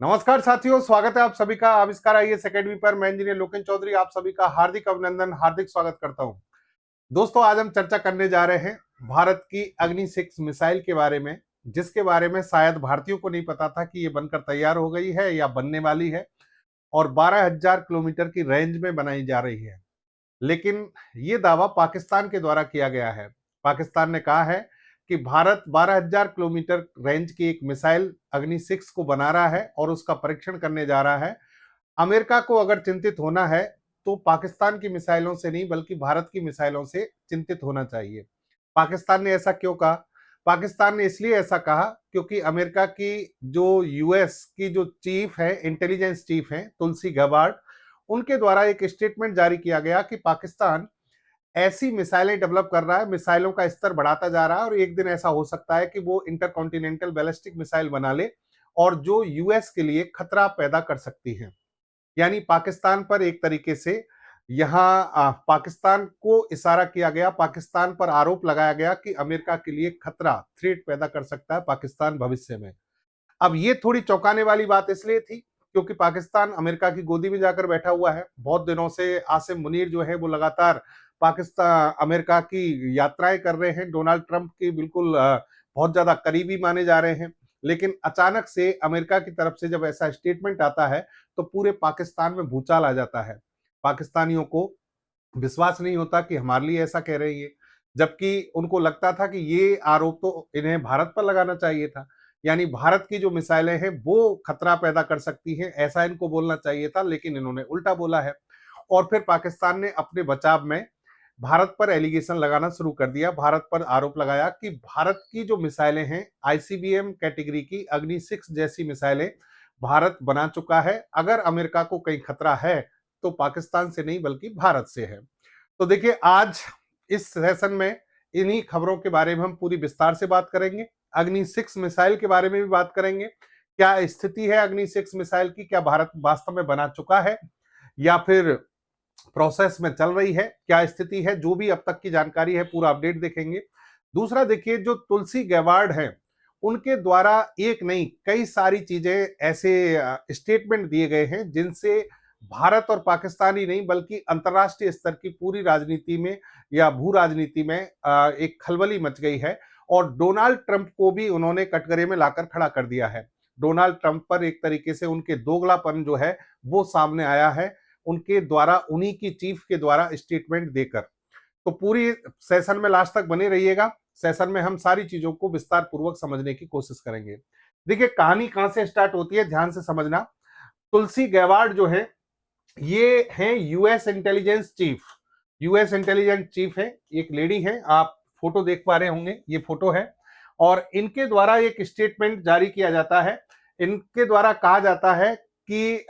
नमस्कार साथियों, स्वागत है आप सभी का आविष्कार आईएएस एकेडमी पर। मैं इंजीनियर लोकेन चौधरी आप सभी का हार्दिक अभिनंदन, हार्दिक स्वागत करता हूं। दोस्तों, आज हम चर्चा करने जा रहे हैं भारत की अग्नि 6 मिसाइल के बारे में, जिसके बारे में शायद भारतीयों को नहीं पता था कि ये बनकर तैयार हो गई है या बनने वाली है और 12,000 किलोमीटर की रेंज में बनाई जा रही है। लेकिन ये दावा पाकिस्तान के द्वारा किया गया है। पाकिस्तान ने कहा है कि भारत 12,000 किलोमीटर रेंज की एक मिसाइल अग्नि 6 को बना रहा है और उसका परीक्षण करने जा रहा है। अमेरिका को अगर चिंतित होना है तो पाकिस्तान की मिसाइलों से नहीं बल्कि भारत की मिसाइलों से चिंतित होना चाहिए। पाकिस्तान ने ऐसा क्यों कहा? पाकिस्तान ने इसलिए ऐसा कहा क्योंकि अमेरिका की जो यूएस की जो चीफ है, इंटेलिजेंस चीफ है तुलसी गबार्ड, उनके द्वारा एक स्टेटमेंट जारी किया गया कि पाकिस्तान ऐसी मिसाइलें डेवलप कर रहा है, मिसाइलों का स्तर बढ़ाता जा रहा है और एक दिन ऐसा हो सकता है कि वो इंटरकॉन्टिनेंटल बैलिस्टिक मिसाइल बना ले और जो यूएस के लिए खतरा पैदा कर सकती है। यानी पाकिस्तान पर एक तरीके से यहाँ पाकिस्तान को इशारा किया गया, पाकिस्तान पर आरोप लगाया गया कि अमेरिका के लिए खतरा, थ्रेट पैदा कर सकता है पाकिस्तान भविष्य में। अब ये थोड़ी चौंकाने वाली बात इसलिए थी क्योंकि पाकिस्तान अमेरिका की गोदी में जाकर बैठा हुआ है। बहुत दिनों से आसिम मुनीर जो है वो लगातार पाकिस्तान अमेरिका की यात्राएं कर रहे हैं, डोनाल्ड ट्रंप की बिल्कुल बहुत ज्यादा करीबी माने जा रहे हैं। लेकिन अचानक से अमेरिका की तरफ से जब ऐसा स्टेटमेंट आता है तो पूरे पाकिस्तान में भूचाल आ जाता है। पाकिस्तानियों को विश्वास नहीं होता कि हमारे लिए ऐसा कह रही है, जबकि उनको लगता था कि ये आरोप तो इन्हें भारत पर लगाना चाहिए था। यानी भारत की जो मिसाइलें हैं वो खतरा पैदा कर सकती हैं, ऐसा इनको बोलना चाहिए था, लेकिन इन्होंने उल्टा बोला है। और फिर पाकिस्तान ने अपने बचाव में भारत पर एलिगेशन लगाना शुरू कर दिया, भारत पर आरोप लगाया कि भारत की जो मिसाइलें हैं आईसीबीएम कैटेगरी की अग्नि 6 जैसी मिसाइलें भारत बना चुका है। अगर अमेरिका को कहीं खतरा है तो पाकिस्तान से नहीं बल्कि भारत से है। तो देखिए, आज इस सेशन में इन्हीं खबरों के बारे में हम पूरी विस्तार से बात करेंगे। अग्नि 6 मिसाइल के बारे में भी बात करेंगे। क्या स्थिति है अग्नि 6 मिसाइल की? क्या भारत वास्तव में बना चुका है या फिर प्रोसेस में चल रही है? क्या स्थिति है? जो भी अब तक की जानकारी है पूरा अपडेट देखेंगे। दूसरा देखिए, जो तुलसी गैवार्ड है उनके द्वारा एक नहीं कई सारी चीजें ऐसे स्टेटमेंट दिए गए हैं जिनसे भारत और पाकिस्तान ही नहीं बल्कि अंतरराष्ट्रीय स्तर की पूरी राजनीति में या भू राजनीति में एक खलबली मच गई है और डोनाल्ड ट्रंप को भी उन्होंने कटघरे में लाकर खड़ा कर दिया है। डोनाल्ड ट्रंप पर एक तरीके से उनके दोगलापन जो है वो सामने आया है, उनके द्वारा, उन्हीं की चीफ के द्वारा स्टेटमेंट देकर। तो पूरी सेशन में लास्ट तक बने रहिएगा। सेशन में हम सारी चीजों को विस्तार पूर्वक समझने की कोशिश करेंगे। देखिए, कहानी कहां से स्टार्ट होती है ध्यान से समझना। तुलसी गैवार्ड जो है ये है US intelligence chief. US intelligence chief है, एक लेडी है, आप फोटो देख पा रहे होंगे, ये फोटो है। और इनके द्वारा एक स्टेटमेंट जारी किया जाता है। इनके द्वारा कहा जाता है कि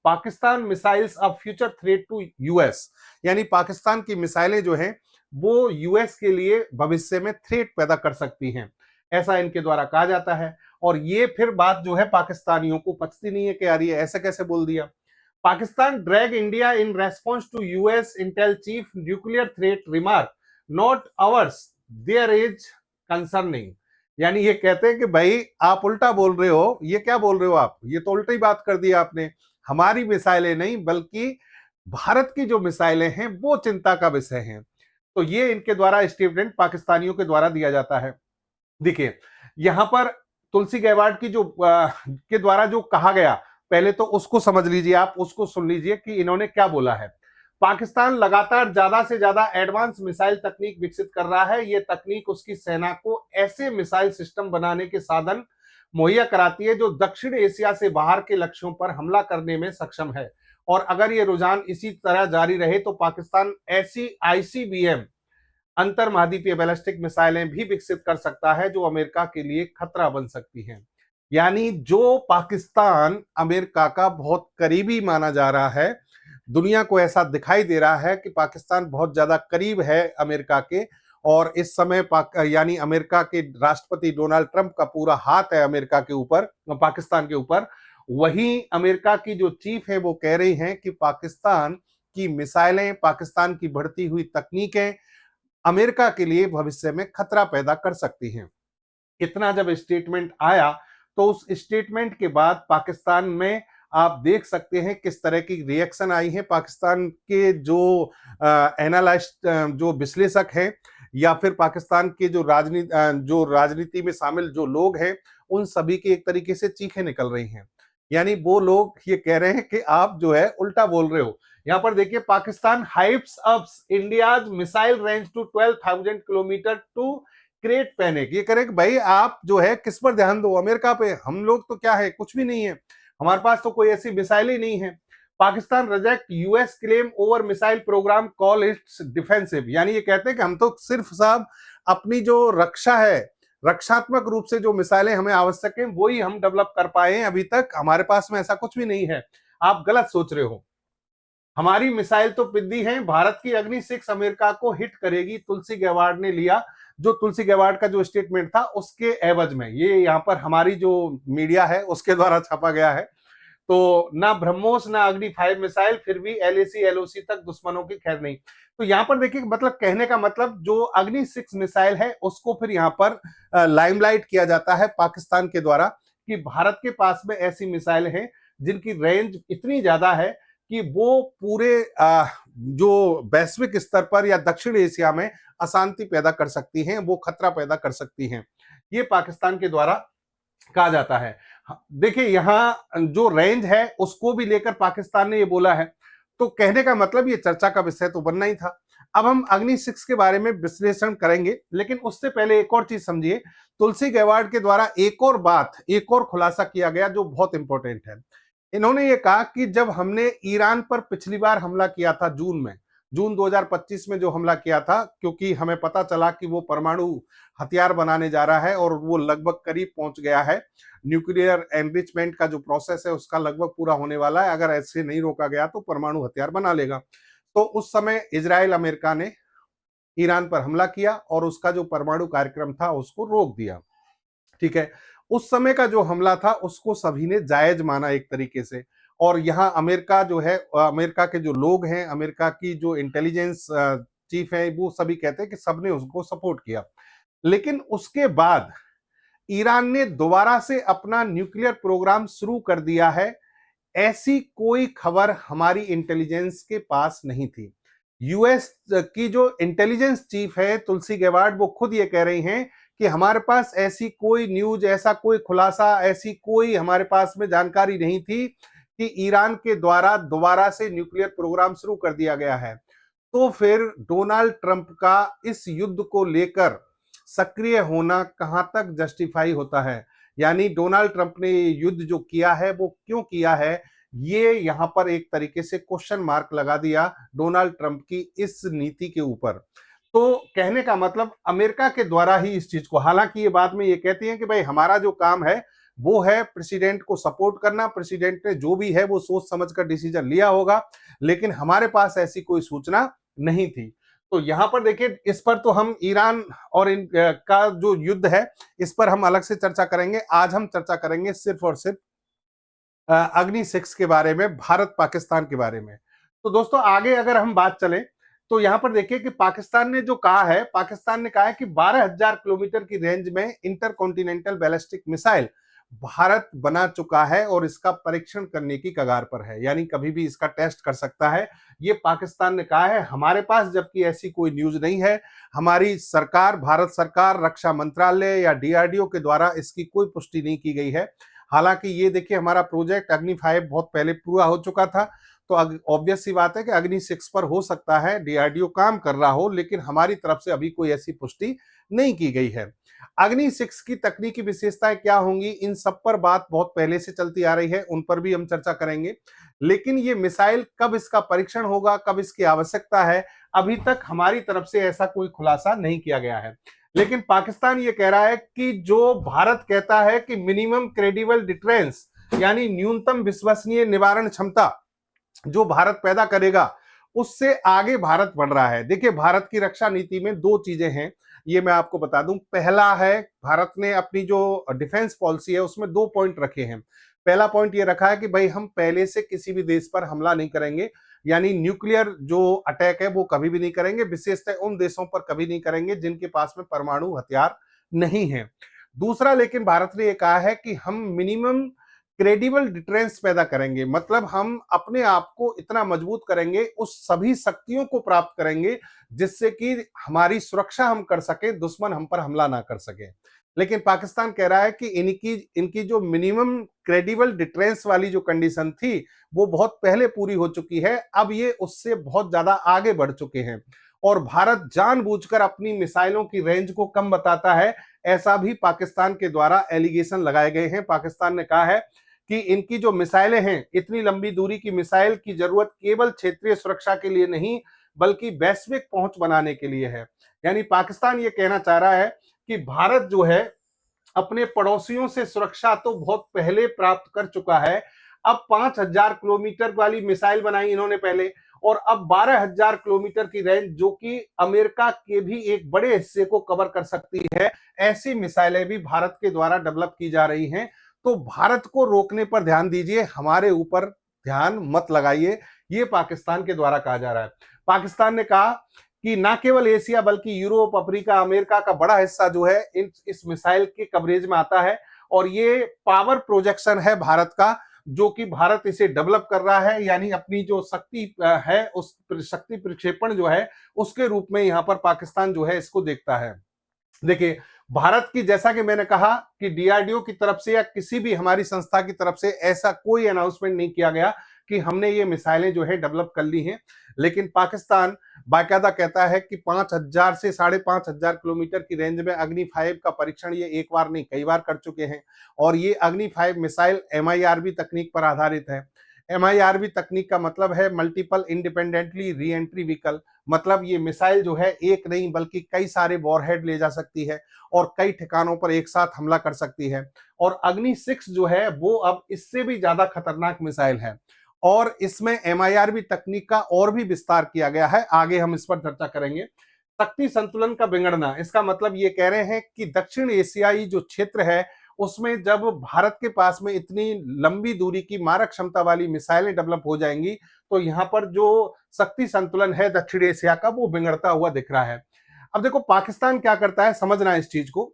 Pakistan missiles a future threat to US, यानी पाकिस्तान की मिसाइलें जो हैं वो यूएस के लिए भविष्य में थ्रेट पैदा कर सकती हैं, ऐसा इनके द्वारा कहा जाता है। और ये फिर बात जो है पाकिस्तानियों को पचती नहीं है कि यार ये ऐसे कैसे बोल दिया। Pakistan drag India in response to US intel chief nuclear threat remark not ours there is concerning. यानी ये कहते हैं कि भाई आप उल्टा बोल रहे हो, ये क्या बोल रहे हो आप, ये तो उल्टी बात कर दी आपने। हमारी मिसाइलें नहीं बल्कि भारत की जो मिसाइलें हैं वो चिंता का विषय हैं। तो ये इनके द्वारा स्टेटमेंट पाकिस्तानियों के द्वारा दिया जाता है। देखिए, यहां पर तुलसी गैवार्ड की जो के द्वारा जो कहा गया, पहले तो उसको समझ लीजिए, आप उसको सुन लीजिए कि इन्होंने क्या बोला है। पाकिस्तान लगातार ज्यादा से ज्यादा एडवांस मिसाइल तकनीक विकसित कर रहा है। यह तकनीक उसकी सेना को ऐसे मिसाइल सिस्टम बनाने के साधन मुहैया कराती है जो दक्षिण एशिया से बाहर के लक्ष्यों पर हमला करने में सक्षम है। और अगर ये रुझान इसी तरह जारी रहे तो पाकिस्तान ऐसी आईसीबीएम अंतर महाद्वीपीय बैलिस्टिक मिसाइलें भी विकसित कर सकता है जो अमेरिका के लिए खतरा बन सकती हैं। यानी जो पाकिस्तान अमेरिका का बहुत करीबी माना जा रहा है, दुनिया को ऐसा दिखाई दे रहा है कि पाकिस्तान बहुत ज्यादा करीब है अमेरिका के। और इस समय यानी अमेरिका के राष्ट्रपति डोनाल्ड ट्रंप का पूरा हाथ है अमेरिका के ऊपर, पाकिस्तान के ऊपर। वहीं अमेरिका की जो चीफ है वो कह रही हैं कि पाकिस्तान की मिसाइलें, पाकिस्तान की बढ़ती हुई तकनीकें अमेरिका के लिए भविष्य में खतरा पैदा कर सकती हैं। इतना जब स्टेटमेंट आया तो उस स्टेटमेंट के बाद पाकिस्तान में आप देख सकते हैं किस तरह की रिएक्शन आई है। पाकिस्तान के जो एनालिस्ट, जो विश्लेषक हैं, या फिर पाकिस्तान के जो राजनीति में शामिल जो लोग हैं, उन सभी की एक तरीके से चीखें निकल रही हैं। यानी वो लोग ये कह रहे हैं कि आप जो है उल्टा बोल रहे हो। यहां पर देखिए, Pakistan hypes up India's missile range to 12,000 kilometre to create panic. ये करें कि भाई आप जो है किस पर ध्यान दो, अमेरिका पे। हम लोग तो क्या है, कुछ भी नहीं है, हमारे पास तो कोई ऐसी मिसाइल ही नहीं है। Pakistan reject US claim over missile programme, call it's defensive. यानी ये कहते हैं कि हम तो सिर्फ साहब अपनी जो रक्षा है, रक्षात्मक रूप से जो मिसाइलें हमें आवश्यक हैं वही हम डेवलप कर पाए हैं, अभी तक हमारे पास में ऐसा कुछ भी नहीं है। आप गलत सोच रहे हो, हमारी मिसाइल तो पिद्दी है। भारत की अग्नि 6 अमेरिका को हिट करेगी, तुलसी गैवार्ड ने लिया। जो तुलसी गैवार्ड का जो स्टेटमेंट था उसके एवज में, ये यहाँ पर हमारी जो मीडिया है उसके द्वारा छापा गया है। तो ना ब्रह्मोस ना अग्नि 5 मिसाइल, फिर भी एलएसी एलओसी तक दुश्मनों की खैर नहीं। तो यहाँ पर देखिए, मतलब कहने का मतलब जो अग्नि 6 मिसाइल है उसको फिर यहाँ पर लाइमलाइट किया जाता है पाकिस्तान के द्वारा कि भारत के पास में ऐसी मिसाइल हैं जिनकी रेंज इतनी ज्यादा है कि वो पूरे जो वैश्विक स्तर पर या दक्षिण एशिया में अशांति पैदा कर सकती हैं, वो खतरा पैदा कर सकती हैं। ये पाकिस्तान के द्वारा कहा जाता है। देखिए, यहां जो रेंज है उसको भी लेकर पाकिस्तान ने ये बोला है। तो कहने का मतलब ये चर्चा का विषय तो बनना ही था। अब हम अग्नि 6 के बारे में विश्लेषण करेंगे, लेकिन उससे पहले एक और चीज समझिए। तुलसी गैवार्ड के द्वारा एक और खुलासा किया गया जो बहुत इंपॉर्टेंट है। इन्होंने ये कहा कि जब हमने ईरान पर पिछली बार हमला किया था जून 2025 में जो हमला किया था, क्योंकि हमें पता चला कि वो परमाणु हथियार बनाने जा रहा है और वो लगभग करीब पहुंच गया है। न्यूक्लियर एनरिचमेंट का जो प्रोसेस है उसका लगभग पूरा होने वाला है। अगर ऐसे नहीं रोका गया तो परमाणु हथियार बना लेगा। तो उस समय इजराइल अमेरिका ने ईरान पर हमला किया और उसका जो परमाणु कार्यक्रम था उसको रोक दिया। ठीक है, उस समय का जो हमला था उसको सभी ने जायज माना एक तरीके से। और यहाँ अमेरिका जो है, अमेरिका के जो लोग हैं, अमेरिका की जो इंटेलिजेंस चीफ है, वो सभी कहते हैं कि सबने उसको सपोर्ट किया। लेकिन उसके बाद ईरान ने दोबारा से अपना न्यूक्लियर प्रोग्राम शुरू कर दिया है, ऐसी कोई खबर हमारी इंटेलिजेंस के पास नहीं थी। यूएस की जो इंटेलिजेंस चीफ है तुलसी गैवार्ड, वो खुद ये कह रही हैं कि हमारे पास ऐसी कोई न्यूज, ऐसा कोई खुलासा, ऐसी कोई हमारे पास में जानकारी नहीं थी कि ईरान के द्वारा दोबारा से न्यूक्लियर प्रोग्राम शुरू कर दिया गया है। तो फिर डोनाल्ड ट्रंप का इस युद्ध को लेकर सक्रिय होना कहां तक जस्टिफाई होता है? यानी डोनाल्ड ट्रंप ने ये युद्ध जो किया है वो क्यों किया है, ये यहां पर एक तरीके से क्वेश्चन मार्क लगा दिया डोनाल्ड ट्रंप की इस नीति के ऊपर। तो कहने का मतलब अमेरिका के द्वारा ही इस चीज को, हालांकि ये बाद में ये कहती हैं कि भाई हमारा जो काम है वो है प्रेसिडेंट को सपोर्ट करना, प्रेसिडेंट ने जो भी है वो सोच समझकर डिसीजन लिया होगा, लेकिन हमारे पास ऐसी कोई सूचना नहीं थी। तो यहां पर देखिए, इस पर तो हम ईरान और का जो युद्ध है इस पर हम अलग से चर्चा करेंगे। आज हम चर्चा करेंगे सिर्फ और सिर्फ अग्नि 6 के बारे में, भारत पाकिस्तान के बारे में। तो दोस्तों, आगे अगर हम बात चलें तो यहां पर देखिए कि पाकिस्तान ने जो कहा है, पाकिस्तान ने कहा है कि 12,000 किलोमीटर की रेंज में इंटरकॉन्टिनेंटल बैलिस्टिक मिसाइल भारत बना चुका है और इसका परीक्षण करने की कगार पर है, यानी कभी भी इसका टेस्ट कर सकता है, ये पाकिस्तान ने कहा है। हमारे पास जबकि ऐसी कोई न्यूज नहीं है। हमारी सरकार, भारत सरकार, रक्षा मंत्रालय या डीआरडीओ के द्वारा इसकी कोई पुष्टि नहीं की गई है। हालांकि ये देखिए, हमारा प्रोजेक्ट अग्नि 5 बहुत पहले पूरा हो चुका था, तो ऑब्वियस सी बात है कि अग्नि 6 पर हो सकता है डीआरडीओ काम कर रहा हो, लेकिन हमारी तरफ से अभी कोई ऐसी पुष्टि नहीं की गई है। अग्नि 6 की तकनीकी विशेषताएं क्या होंगी, इन सब पर बात बहुत पहले से चलती आ रही है, उन पर भी हम चर्चा करेंगे। लेकिन ये मिसाइल कब इसका परीक्षण होगा, कब इसकी आवश्यकता है, अभी तक हमारी तरफ से ऐसा कोई खुलासा नहीं किया गया है। लेकिन पाकिस्तान ये कह रहा है कि जो भारत कहता है कि मिनिमम क्रेडिबल डिटरेंस, यानी न्यूनतम विश्वसनीय निवारण क्षमता जो भारत पैदा करेगा, उससे आगे भारत बढ़ रहा है। देखिए, भारत की रक्षा नीति में दो चीजें हैं, ये मैं आपको बता दूं। पहला है, भारत ने अपनी जो डिफेंस पॉलिसी है उसमें दो पॉइंट रखे हैं। पहला पॉइंट ये रखा है कि भाई हम पहले से किसी भी देश पर हमला नहीं करेंगे, यानी न्यूक्लियर जो अटैक है वो कभी भी नहीं करेंगे, विशेषतः उन देशों पर कभी नहीं करेंगे जिनके पास में परमाणु हथियार नहीं है। दूसरा, लेकिन भारत ने ये कहा है कि हम मिनिमम क्रेडिबल डिटरेंस पैदा करेंगे, मतलब हम अपने आप को इतना मजबूत करेंगे, उस सभी शक्तियों को प्राप्त करेंगे जिससे कि हमारी सुरक्षा हम कर सके, दुश्मन हम पर हमला ना कर सके। लेकिन पाकिस्तान कह रहा है कि इनकी इनकी जो मिनिमम क्रेडिबल डिटरेंस वाली जो कंडीशन थी वो बहुत पहले पूरी हो चुकी है, अब ये उससे बहुत ज्यादा आगे बढ़ चुके हैं और भारत जानबूझकर अपनी मिसाइलों की रेंज को कम बताता है, ऐसा भी पाकिस्तान के द्वारा एलिगेशन लगाए गए हैं। पाकिस्तान ने कहा है कि इनकी जो मिसाइलें हैं, इतनी लंबी दूरी की मिसाइल की जरूरत केवल क्षेत्रीय सुरक्षा के लिए नहीं बल्कि वैश्विक पहुंच बनाने के लिए है। यानी पाकिस्तान ये कहना चाह रहा है कि भारत जो है अपने पड़ोसियों से सुरक्षा तो बहुत पहले प्राप्त कर चुका है। अब 5,000 किलोमीटर वाली मिसाइल बनाई इन्होंने पहले, और अब 12,000 किलोमीटर की रेंज, जो कि अमेरिका के भी एक बड़े हिस्से को कवर कर सकती है, ऐसी मिसाइलें भी भारत के द्वारा डेवलप की जा रही हैं। तो भारत को रोकने पर ध्यान दीजिए, हमारे ऊपर ध्यान मत लगाइए, ये पाकिस्तान के द्वारा कहा जा रहा है। पाकिस्तान ने कहा कि ना केवल एशिया बल्कि यूरोप, अफ्रीका, अमेरिका का बड़ा हिस्सा जो है इस मिसाइल के कवरेज में आता है, और ये पावर प्रोजेक्शन है भारत का, जो कि भारत इसे डेवलप कर रहा है, यानी अपनी जो शक्ति है उस शक्ति प्रक्षेपण जो है उसके रूप में यहां पर पाकिस्तान जो है इसको देखता है। देखिए, भारत की, जैसा कि मैंने कहा कि डीआरडीओ की तरफ से या किसी भी हमारी संस्था की तरफ से ऐसा कोई अनाउंसमेंट नहीं किया गया कि हमने ये मिसाइलें जो है डेवलप कर ली हैं, लेकिन पाकिस्तान बाकायदा कहता है कि 5,000 से 5,500 किलोमीटर की रेंज में अग्नि 5 का परीक्षण ये एक बार नहीं कई बार कर चुके हैं, और ये अग्नि 5 मिसाइल MIRV तकनीक पर आधारित है। MIRV तकनीक का मतलब है multiple independently re entry vehicle, मतलब ये मिसाइल जो है एक नहीं बल्कि कई सारे वॉरहेड ले जा सकती है और कई ठिकानों पर एक साथ हमला कर सकती है। और अग्नि 6 जो है वो अब इससे भी ज्यादा खतरनाक मिसाइल है, और इसमें MIRV तकनीक का और भी विस्तार किया गया है, आगे हम इस पर चर्चा करेंगे। शक्ति संतुलन का बिगड़ना, इसका मतलब ये कह रहे हैं कि दक्षिण एशियाई जो क्षेत्र है उसमें जब भारत के पास में इतनी लंबी दूरी की मारक क्षमता वाली मिसाइलें डेवलप हो जाएंगी तो यहां पर जो शक्ति संतुलन है दक्षिण एशिया का वो बिगड़ता हुआ दिख रहा है। अब देखो पाकिस्तान क्या करता है, समझना है इस चीज को,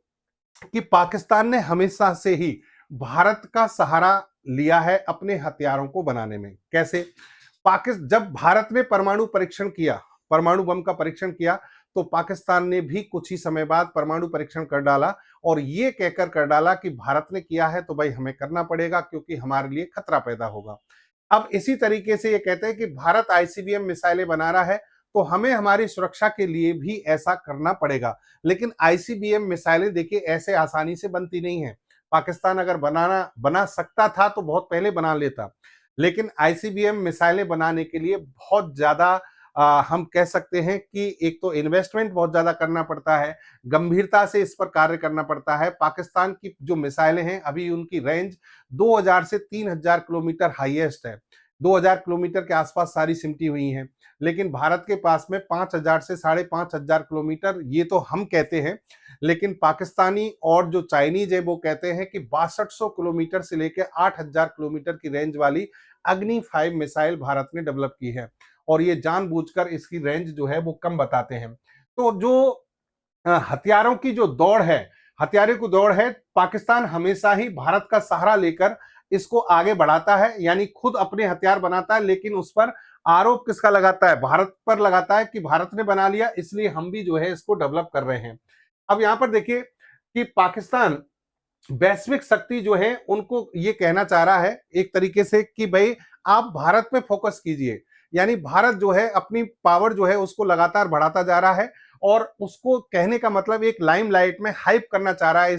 कि पाकिस्तान ने हमेशा से ही भारत का सहारा लिया है अपने हथियारों को बनाने में। कैसे? पाकिस्तान जब भारत ने परमाणु परीक्षण किया, परमाणु बम का परीक्षण किया, तो पाकिस्तान ने भी कुछ ही समय बाद परमाणु परीक्षण कर डाला, और ये कहकर कर डाला कि भारत ने किया है तो भाई हमें करना पड़ेगा क्योंकि हमारे लिए खतरा पैदा होगा। अब इसी तरीके से ये कहते हैं कि भारत ICBM मिसाइलें बना रहा है तो हमें हमारी सुरक्षा के लिए भी ऐसा करना पड़ेगा। लेकिन ICBM मिसाइलें देखिए ऐसे आसानी से बनती नहीं है। पाकिस्तान अगर बना सकता था तो बहुत पहले बना लेता, लेकिन ICBM मिसाइलें बनाने के लिए बहुत ज्यादा हम कह सकते हैं कि एक तो इन्वेस्टमेंट बहुत ज्यादा करना पड़ता है, गंभीरता से इस पर कार्य करना पड़ता है। पाकिस्तान की जो मिसाइलें हैं अभी उनकी रेंज 2,000 से 3,000 किलोमीटर हाईएस्ट है, 2,000 किलोमीटर के आसपास सारी सिमटी हुई हैं, लेकिन भारत के पास में 5,000 से 5,500 किलोमीटर, ये तो हम कहते हैं, लेकिन पाकिस्तानी और जो चाइनीज है वो कहते हैं कि 6200 किलोमीटर से लेकर 8,000 किलोमीटर की रेंज वाली अग्नि 5 मिसाइल भारत ने डेवलप की है, और ये जानबूझकर इसकी रेंज जो है वो कम बताते हैं। तो जो हथियारों की जो दौड़ है, हथियारों की दौड़ है, पाकिस्तान हमेशा ही भारत का सहारा लेकर इसको आगे बढ़ाता है, यानी खुद अपने हथियार बनाता है, लेकिन उस पर आरोप किसका लगाता है? भारत पर लगाता है कि भारत ने बना लिया इसलिए हम भी जो है इसको डेवलप कर रहे हैं। अब यहां पर देखिए कि पाकिस्तान वैश्विक शक्ति जो है उनको ये कहना चाह रहा है एक तरीके से कि भाई आप भारत पे फोकस कीजिए, यानी भारत जो है अपनी पावर जो है उसको लगातार बढ़ाता जा रहा है, और उसको कहने का मतलब एक लाइमलाइट में हाइप करना चाह रहा है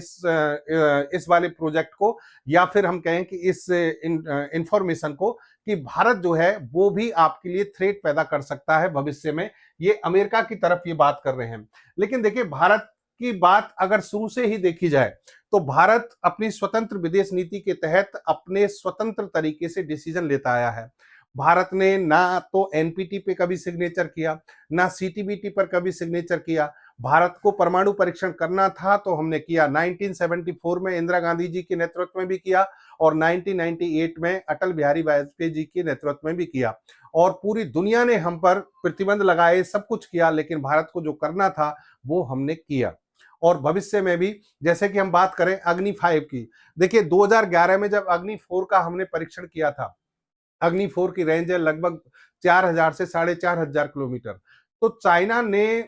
इस वाले प्रोजेक्ट को, या फिर हम कहें कि इस इंफॉर्मेशन को, कि भारत जो है वो भी आपके लिए थ्रेट पैदा कर सकता है भविष्य में। ये अमेरिका की तरफ ये बात कर रहे हैं। लेकिन देखिए भारत की बात अगर शुरू से ही देखी जाए तो भारत अपनी स्वतंत्र विदेश नीति के तहत अपने स्वतंत्र तरीके से डिसीजन लेता आया है। भारत ने ना तो एनपीटी पे कभी सिग्नेचर किया, ना सीटीबीटी पर कभी सिग्नेचर किया। भारत को परमाणु परीक्षण करना था तो हमने किया, 1974 में इंदिरा गांधी जी के नेतृत्व में भी किया, और 1998 में अटल बिहारी वाजपेयी जी के नेतृत्व में भी किया, और पूरी दुनिया ने हम पर प्रतिबंध लगाए, सब कुछ किया, लेकिन भारत को जो करना था वो हमने किया। और भविष्य में भी। जैसे कि हम बात करें अग्नि 5 की, देखिए 2011 में जब अग्नि 4 का हमने परीक्षण किया था, अग्नि 4 की रेंज है लगभग 4000 से 4500 किलोमीटर। तो चाइना ने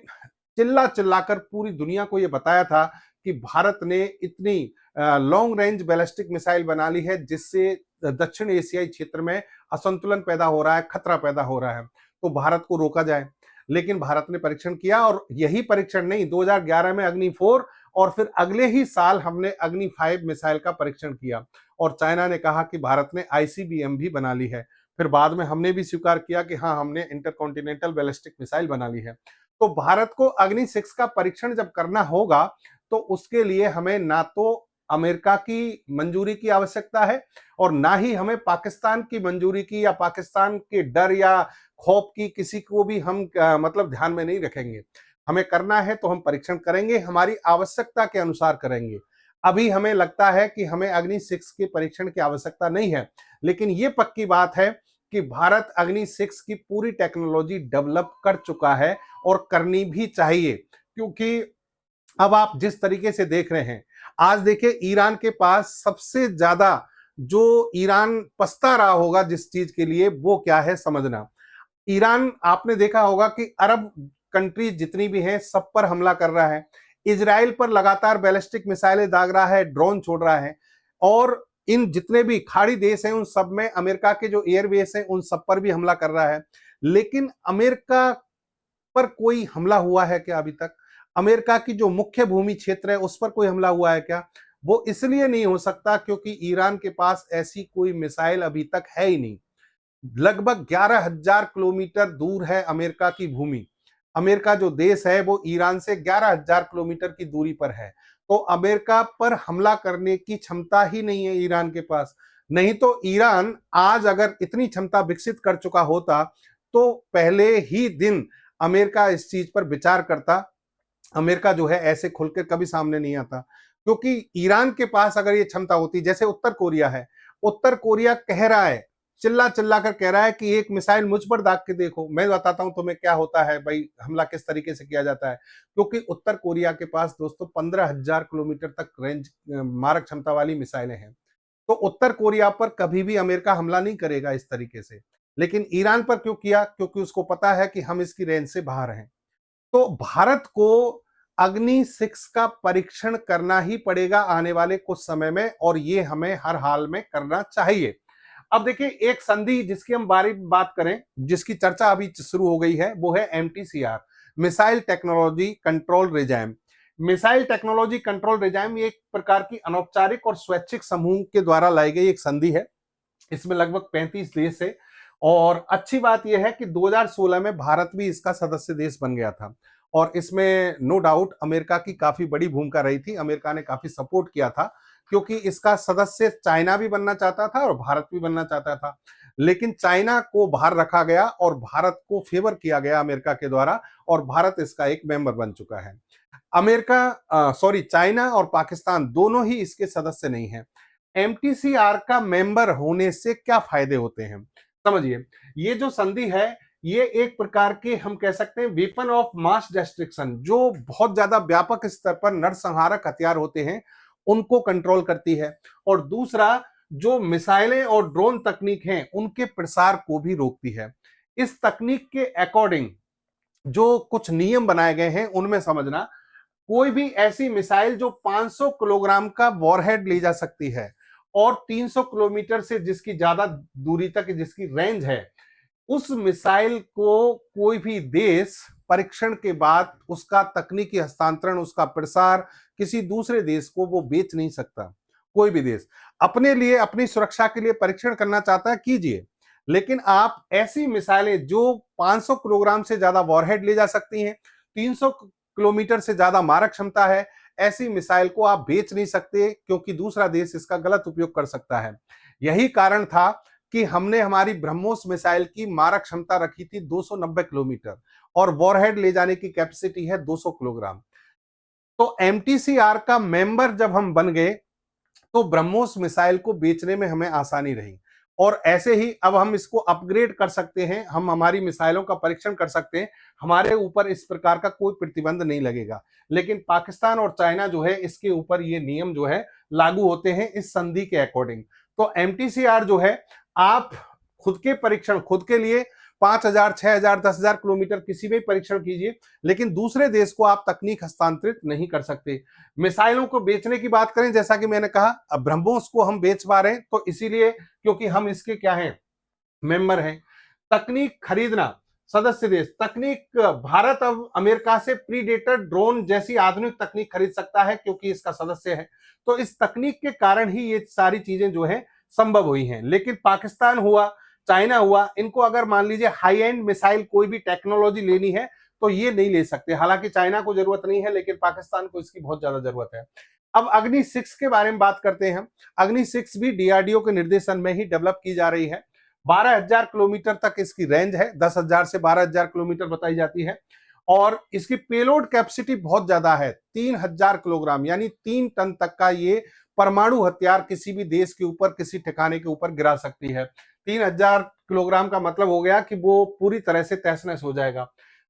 चिल्ला चिल्लाकर पूरी दुनिया को यह बताया था कि भारत ने इतनी लॉन्ग रेंज बैलिस्टिक मिसाइल बना ली है जिससे दक्षिण एशियाई क्षेत्र में असंतुलन पैदा हो रहा है, खतरा पैदा हो रहा है, तो भारत को रोका जाए। लेकिन भारत ने परीक्षण किया, और यही परीक्षण नहीं, 2011 में अग्नि 4 और फिर अगले ही साल हमने अग्नि 5 मिसाइल का परीक्षण किया, और चाइना ने कहा कि भारत ने आईसीबीएम भी बना ली है। फिर बाद में हमने भी स्वीकार किया कि हाँ, हमने इंटरकॉन्टिनेंटल बैलिस्टिक मिसाइल बना ली है। तो भारत को अग्नि 6 का परीक्षण जब करना होगा तो उसके लिए हमें ना तो अमेरिका की मंजूरी की आवश्यकता है और ना ही हमें पाकिस्तान की मंजूरी की या पाकिस्तान के डर या खौफ की, किसी को भी हम मतलब ध्यान में नहीं रखेंगे। हमें करना है तो हम परीक्षण करेंगे, हमारी आवश्यकता के अनुसार करेंगे। अभी हमें लगता है कि हमें अग्नि 6 के परीक्षण की आवश्यकता नहीं है, लेकिन ये पक्की बात है कि भारत अग्नि 6 की पूरी टेक्नोलॉजी डेवलप कर चुका है और करनी भी चाहिए। क्योंकि अब आप जिस तरीके से देख रहे हैं, आज देखिए ईरान के पास सबसे ज्यादा, जो ईरान पछता रहा होगा जिस चीज के लिए, वो क्या है समझना। ईरान, आपने देखा होगा कि अरब कंट्रीज जितनी भी हैं सब पर हमला कर रहा है, इजराइल पर लगातार बैलिस्टिक मिसाइलें दाग रहा है, ड्रोन छोड़ रहा है, और इन जितने भी खाड़ी देश हैं उन सब में अमेरिका के जो एयरबेस हैं उन सब पर भी हमला कर रहा है। लेकिन अमेरिका पर कोई हमला हुआ है क्या अभी तक? अमेरिका की जो मुख्य भूमि क्षेत्र है उस पर कोई हमला हुआ है क्या? वो इसलिए नहीं हो सकता क्योंकि ईरान के पास ऐसी कोई मिसाइल अभी तक है ही नहीं। लगभग 11,000 किलोमीटर दूर है अमेरिका की भूमि। अमेरिका जो देश है वो ईरान से 11,000 किलोमीटर की दूरी पर है। तो अमेरिका पर हमला करने की क्षमता ही नहीं है ईरान के पास। नहीं तो ईरान आज अगर इतनी क्षमता विकसित कर चुका होता तो पहले ही दिन अमेरिका इस चीज पर विचार करता। अमेरिका जो है ऐसे खुलकर कभी सामने नहीं आता, क्योंकि ईरान के पास अगर ये क्षमता होती, जैसे उत्तर कोरिया है, उत्तर कोरिया कह रहा है, चिल्ला चिल्ला कर कह रहा है कि एक मिसाइल मुझ पर दाग के देखो, मैं बताता हूं तुम्हें क्या होता है भाई, हमला किस तरीके से किया जाता है। क्योंकि उत्तर कोरिया के पास दोस्तों 15,000 किलोमीटर तक रेंज मारक क्षमता वाली मिसाइलें हैं। तो उत्तर कोरिया पर कभी भी अमेरिका हमला नहीं करेगा इस तरीके से। लेकिन ईरान पर क्यों किया? क्योंकि उसको पता है कि हम इसकी रेंज से बाहर हैं। तो भारत को अग्नि 6 का परीक्षण करना ही पड़ेगा आने वाले कुछ समय में, और ये हमें हर हाल में करना चाहिए। अब देखिए एक संधि जिसकी हम बारी बात करें, जिसकी चर्चा अभी शुरू हो गई है, वो है MTCR, missile technology control regime. Missile technology control regime ये एक प्रकार की अनौपचारिक और स्वैच्छिक समूह के द्वारा लाई गई एक संधि है। इसमें लगभग 35 देश है, और अच्छी बात यह है कि 2016 में भारत भी इसका सदस्य देश बन गया था, और इसमें नो डाउट अमेरिका की काफी बड़ी भूमिका रही थी। अमेरिका ने काफी सपोर्ट किया था, क्योंकि इसका सदस्य चाइना भी बनना चाहता था और भारत भी बनना चाहता था। लेकिन चाइना को बाहर रखा गया और भारत को फेवर किया गया अमेरिका के द्वारा, और भारत इसका एक मेंबर बन चुका है। चाइना और पाकिस्तान दोनों ही इसके सदस्य नहीं है। एमटीसीआर का मेंबर होने से क्या फायदे होते हैं समझिए। ये जो संधि है ये एक प्रकार के हम कह सकते हैं वेपन ऑफ मास डिस्ट्रक्शन, जो बहुत ज्यादा व्यापक स्तर पर नरसंहारक हथियार होते हैं उनको कंट्रोल करती है, और दूसरा जो मिसाइलें और ड्रोन तकनीक हैं उनके प्रसार को भी रोकती है। इस तकनीक के अकॉर्डिंग जो कुछ नियम बनाए गए हैं उनमें समझना, कोई भी ऐसी मिसाइल जो 500 किलोग्राम का वॉरहेड ले जा सकती है और 300 किलोमीटर से जिसकी ज्यादा दूरी तक जिसकी रेंज है, उस मिसाइल को कोई भी देश परीक्षण के बाद उसका तकनीकी हस्तांतरण, उसका प्रसार किसी दूसरे देश को वो बेच नहीं सकता। कोई भी देश अपने लिए, अपनी सुरक्षा के लिए परीक्षण करना चाहता है, कीजिए, लेकिन आप ऐसी मिसाइलें जो 500 किलोग्राम से ज्यादा वॉरहेड ले जा सकती हैं, 300 किलोमीटर से ज्यादा मारक क्षमता है, ऐसी मिसाइल को आप बेच नहीं सकते, क्योंकि दूसरा देश इसका गलत उपयोग कर सकता है। यही कारण था कि हमने हमारी ब्रह्मोस मिसाइल की मारक क्षमता रखी थी 290 किलोमीटर, और वॉरहेड ले जाने की कैपेसिटी है 200 किलोग्राम। तो एमटीसीआर का मेंबर जब हम बन गए तो ब्रह्मोस मिसाइल को बेचने में हमें आसानी रही। और ऐसे ही अब हम इसको अपग्रेड कर सकते हैं, हम हमारी मिसाइलों का परीक्षण कर सकते हैं, हमारे ऊपर इस प्रकार का कोई प्रतिबंध नहीं लगेगा। लेकिन पाकिस्तान और चाइना जो है इसके ऊपर ये नियम जो है लागू होते हैं इस संधि के अकॉर्डिंग। तो एमटीसीआर जो है, आप खुद के परीक्षण खुद के लिए 5,000, 6,000, 10,000 किलोमीटर किसी में परीक्षण कीजिए, लेकिन दूसरे देश को आप तकनीक हस्तांतरित नहीं कर सकते। मिसाइलों को बेचने की बात करें, जैसा कि मैंने कहा, अब ब्रह्मोस को हम बेच पा रहे हैं तो इसीलिए क्योंकि हम इसके क्या हैं, मेंबर हैं। तकनीक खरीदना, सदस्य देश तकनीक, भारत अब अमेरिका से प्रीडेटर ड्रोन जैसी आधुनिक तकनीक खरीद सकता है क्योंकि इसका सदस्य है। तो इस तकनीक के कारण ही ये सारी चीजें जो है संभव हुई हैं। लेकिन पाकिस्तान हुआ, चाइना हुआ, इनको अगर मान लीजिए हाई एंड मिसाइल कोई भी टेक्नोलॉजी लेनी है तो ये नहीं ले सकते। हालांकि चाइना को जरूरत नहीं है, लेकिन पाकिस्तान को इसकी बहुत ज्यादा जरूरत है। अब अग्नि 6 के बारे में बात करते हैं हम। अग्नि 6 भी डीआरडीओ के निर्देशन में ही डेवलप की जा रही है। 12,000 किलोमीटर तक इसकी रेंज है, 10,000 से 12,000 किलोमीटर बताई जाती है। और इसकी पेलोड कैपेसिटी बहुत ज्यादा है, 3,000 किलोग्राम यानी 3 टन तक का ये परमाणु हथियार किसी भी देश के ऊपर, किसी ठिकाने के ऊपर गिरा सकती है। 3,000 किलोग्राम का मतलब हो गया कि वो पूरी तरह से तहस नहस हो जाएगा।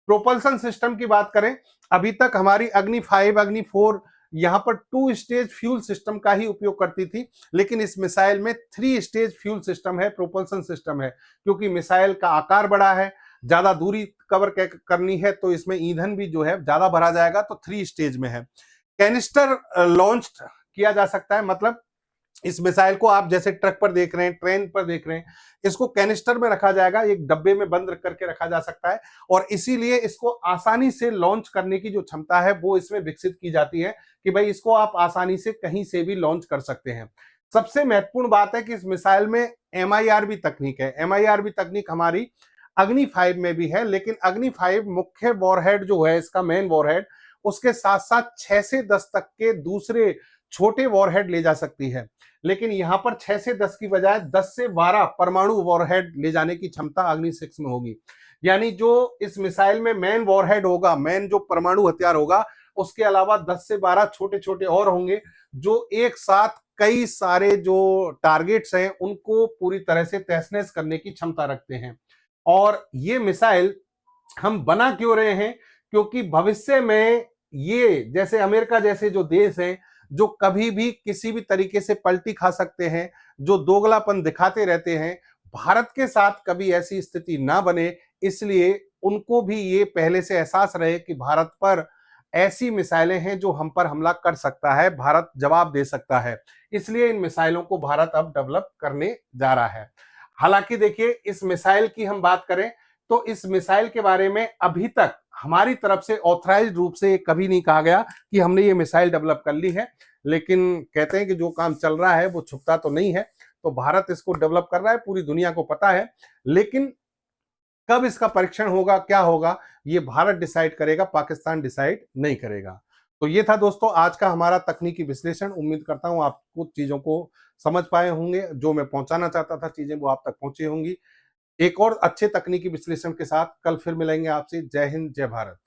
प्रोपल्सन सिस्टम की बात करें, अभी तक हमारी अग्नि 5, अग्नि 4 यहां पर 2 स्टेज फ्यूल सिस्टम का ही उपयोग करती थी, लेकिन इस मिसाइल में 3 स्टेज फ्यूल सिस्टम है, प्रोपल्सन सिस्टम है। क्योंकि मिसाइल का आकार बड़ा है, ज्यादा दूरी कवर करनी है, तो इसमें ईंधन भी जो है ज्यादा भरा जाएगा, तो 3 स्टेज में है। कैनिस्टर लॉन्च किया जा सकता है, मतलब इस मिसाइल को आप जैसे ट्रक पर देख रहे हैं, ट्रेन पर देख रहे हैं, इसको कैनिस्टर में रखा जाएगा, एक डब्बे में बंद करके रखा जा सकता है। और इसीलिए इसको आसानी से लॉन्च करने की जो क्षमता है वो इसमें विकसित की जाती है कि भाई इसको आप आसानी से कहीं से भी लॉन्च कर सकते हैं। सबसे महत्वपूर्ण बात है कि इस मिसाइल में एमआईआरबी तकनीक है। एमआईआरबी तकनीक हमारी अग्नि 5 में भी है, लेकिन अग्नि 5 मुख्य वॉरहेड जो है, इसका मेन वॉरहेड, उसके साथ साथ 6 से 10 तक के दूसरे छोटे वॉरहेड ले जा सकती है। लेकिन यहां पर 6 से 10 की बजाय 10 से 12 परमाणु वॉरहेड ले जाने की क्षमता अग्नि 6 में होगी। यानी जो इस मिसाइल में मेन वॉरहेड होगा, मेन जो परमाणु हथियार होगा, उसके अलावा 10 से 12 छोटे छोटे और होंगे जो एक साथ कई सारे जो टारगेट्स हैं उनको पूरी तरह से तहस नहस करने की क्षमता रखते हैं। और ये मिसाइल हम बना क्यों रहे हैं? क्योंकि भविष्य में ये, जैसे अमेरिका जैसे जो देश हैं जो कभी भी किसी भी तरीके से पलटी खा सकते हैं, जो दोगलापन दिखाते रहते हैं, भारत के साथ कभी ऐसी स्थिति ना बने, इसलिए उनको भी ये पहले से एहसास रहे कि भारत पर ऐसी मिसाइलें हैं जो हम पर हमला कर सकता है, भारत जवाब दे सकता है। इसलिए इन मिसाइलों को भारत अब डेवलप करने जा रहा है। हालांकि देखिए, इस मिसाइल की हम बात करें तो इस मिसाइल के बारे में अभी तक हमारी तरफ से ऑथराइज्ड रूप से कभी नहीं कहा गया कि हमने ये मिसाइल डेवलप कर ली है। लेकिन कहते हैं कि जो काम चल रहा है वो छुपता तो नहीं है, तो भारत इसको डेवलप कर रहा है, पूरी दुनिया को पता है। लेकिन कब इसका परीक्षण होगा, क्या होगा, ये भारत डिसाइड करेगा, पाकिस्तान डिसाइड नहीं करेगा। तो ये था दोस्तों आज का हमारा तकनीकी विश्लेषण। उम्मीद करता हूं आप कुछ चीजों को समझ पाए होंगे, जो मैं पहुंचाना चाहता था चीजें वो आप तक पहुंची होंगी। एक और अच्छे तकनीकी विश्लेषण के साथ कल फिर मिलेंगे आपसे। जय हिंद, जय भारत।